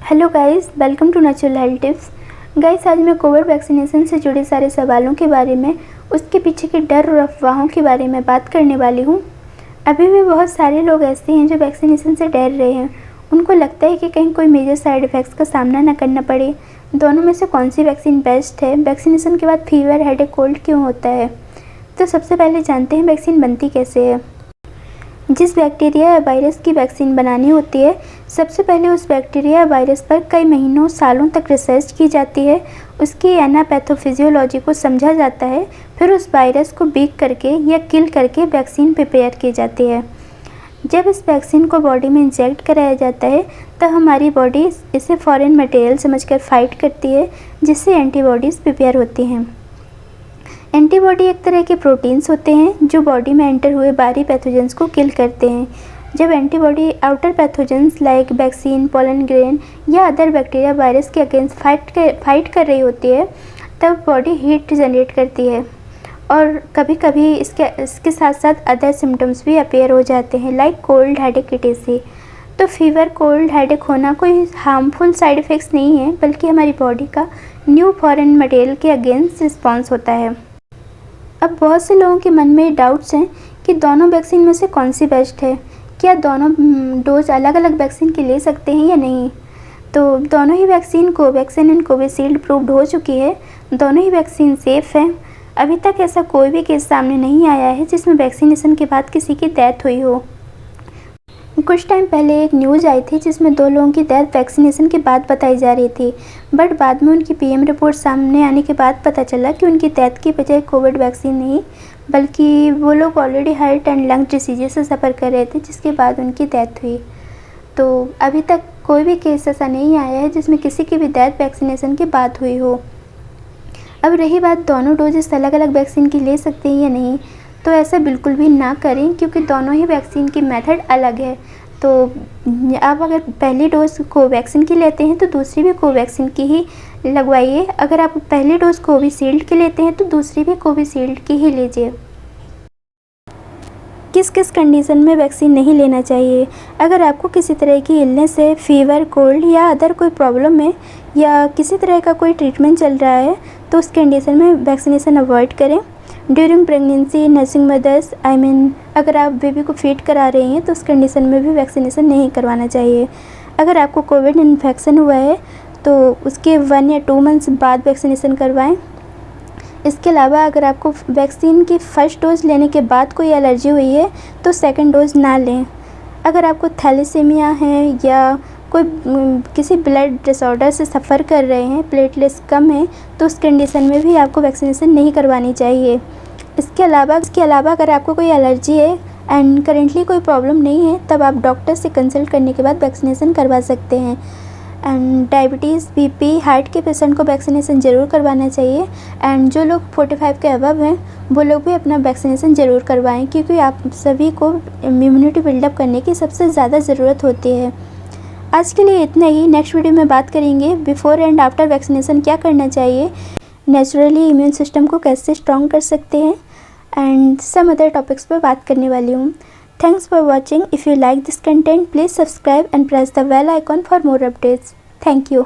Hello guys, welcome to natural health tips. Guys, आज मैं Covid vaccination से जुड़े सारे सवालों के बारे में, उसके पीछे के डर और अफवाहों के बारे में बात करने वाली हूँ। अभी भी बहुत सारे लोग ऐसे हैं जो वैक्सीनेशन से डर रहे हैं। उनको लगता है कि कहीं कोई मेजर साइड इफ़ेक्ट्स का सामना न करना पड़े। दोनों में से कौन सी वैक्सीन बेस्ट है? वैक्सीनेशन के बाद फीवर, हेडेक, कोल्ड क्यों होता है? तो सबसे पहले जानते हैं वैक्सीन बनती कैसे है। जिस बैक्टीरिया या वायरस की वैक्सीन बनानी होती है, सबसे पहले उस बैक्टीरिया या वायरस पर कई महीनों सालों तक रिसर्च की जाती है। उसकी एनापैथोफिजियोलॉजी को समझा जाता है, फिर उस वायरस को बीट करके या किल करके वैक्सीन प्रिपेयर की जाती है। जब इस वैक्सीन को बॉडी में इंजेक्ट कराया जाता है, तब हमारी बॉडी इसे फॉरेन मटेरियल समझकर फाइट करती है, जिससे एंटीबॉडीज़ प्रिपेयर होती हैं। एंटीबॉडी एक तरह के प्रोटीन्स होते हैं जो बॉडी में एंटर हुए बाहरी पैथोजेंस को किल करते हैं। जब antibody outer pathogens like vaccine, pollen grain या अदर बैक्टीरिया वायरस के अगेंस्ट फाइट कर रही होती है, तब बॉडी हीट जनरेट करती है और कभी कभी इसके साथ साथ अदर सिम्टम्स भी अपेयर हो जाते हैं लाइक कोल्ड, हेडेक, etc। तो फीवर, कोल्ड, हेडेक होना कोई हार्मफुल साइड इफ़ेक्ट्स नहीं है, बल्कि हमारी बॉडी का न्यू फॉरेन मटेरियल के अगेंस्ट रिस्पॉन्स होता है। अब बहुत से लोगों के मन में डाउट्स हैं कि दोनों वैक्सीन में से कौन सी बेस्ट है। क्या दोनों डोज अलग अलग वैक्सीन के ले सकते हैं या नहीं? तो दोनों ही vaccine Covaxin and Covishield approved हो चुकी है। दोनों ही वैक्सीन सेफ़ है। अभी तक ऐसा कोई भी केस सामने नहीं आया है जिसमें वैक्सीनेशन के बाद किसी की डेथ हुई हो। कुछ टाइम पहले एक न्यूज़ आई थी जिसमें 2 लोगों की डेथ वैक्सीनेशन के बाद बताई जा रही थी, बट बाद में उनकी पीएम रिपोर्ट सामने आने के बाद पता चला कि उनकी डेथ की वजह कोविड वैक्सीन नहीं, बल्कि वो लोग already heart and lung diseases से सफ़र कर रहे थे, जिसके बाद उनकी डेथ हुई। तो अभी तक कोई भी केस ऐसा नहीं आया है जिसमें किसी की भी डेथ वैक्सीनेशन के बाद हुई हो। अब रही बात दोनों डोजेस अलग अलग वैक्सीन की ले सकते हैं या नहीं, तो ऐसा बिल्कुल भी ना करें, क्योंकि दोनों ही वैक्सीन की मेथड अलग है। तो आप अगर पहली डोज कोवैक्सीन की लेते हैं तो दूसरी भी कोवैक्सीन की ही लगवाइए। अगर आप पहली डोज कोविशील्ड की लेते हैं तो दूसरी भी कोविशील्ड की ही लीजिए। किस किस कंडीशन में वैक्सीन नहीं लेना चाहिए? अगर आपको किसी तरह की इलनेस है, फीवर, कोल्ड या अदर कोई प्रॉब्लम है, या किसी तरह का कोई ट्रीटमेंट चल रहा है, तो उस कंडीशन में वैक्सीनेशन अवॉइड करें। ड्यूरिंग प्रेगनेंसी, नर्सिंग मदर्स, अगर आप बेबी को फीड करा रही हैं तो उस कंडीशन में भी वैक्सीनेशन नहीं करवाना चाहिए। अगर आपको कोविड इन्फेक्शन हुआ है तो उसके 1 या 2 मंथ्स बाद वैक्सीनेशन करवाएं। इसके अलावा अगर आपको वैक्सीन की फ़र्स्ट डोज लेने के बाद कोई एलर्जी हुई है तो सेकंड डोज ना लें। अगर आपको थैलेसीमिया है या कोई किसी ब्लड डिसऑर्डर से सफ़र कर रहे हैं, प्लेटलेट्स कम है, तो उस कंडीशन में भी आपको वैक्सीनेशन नहीं करवानी चाहिए। इसके अलावा अगर आपको कोई एलर्जी है एंड करेंटली कोई प्रॉब्लम नहीं है, तब आप डॉक्टर से कंसल्ट करने के बाद वैक्सीनेशन करवा सकते हैं। एंड डायबिटीज़, बीपी, हार्ट के पेशेंट को वैक्सीनेशन ज़रूर करवाना चाहिए। एंड जो लोग 45 के अबव हैं वो लोग भी अपना वैक्सीनेशन ज़रूर करवाएं, क्योंकि आप सभी को इम्यूनिटी बिल्डअप करने की सबसे ज़्यादा ज़रूरत होती है। आज के लिए इतना ही। नेक्स्ट वीडियो में बात करेंगे बिफोर एंड आफ्टर वैक्सीनेशन क्या करना चाहिए, नेचुरली इम्यून सिस्टम को कैसे स्ट्रॉन्ग कर सकते हैं, एंड सम अदर टॉपिक्स पर बात करने वाली हूँ। Thanks for watching. If you like this content, please subscribe and press the bell icon for more updates. Thank you.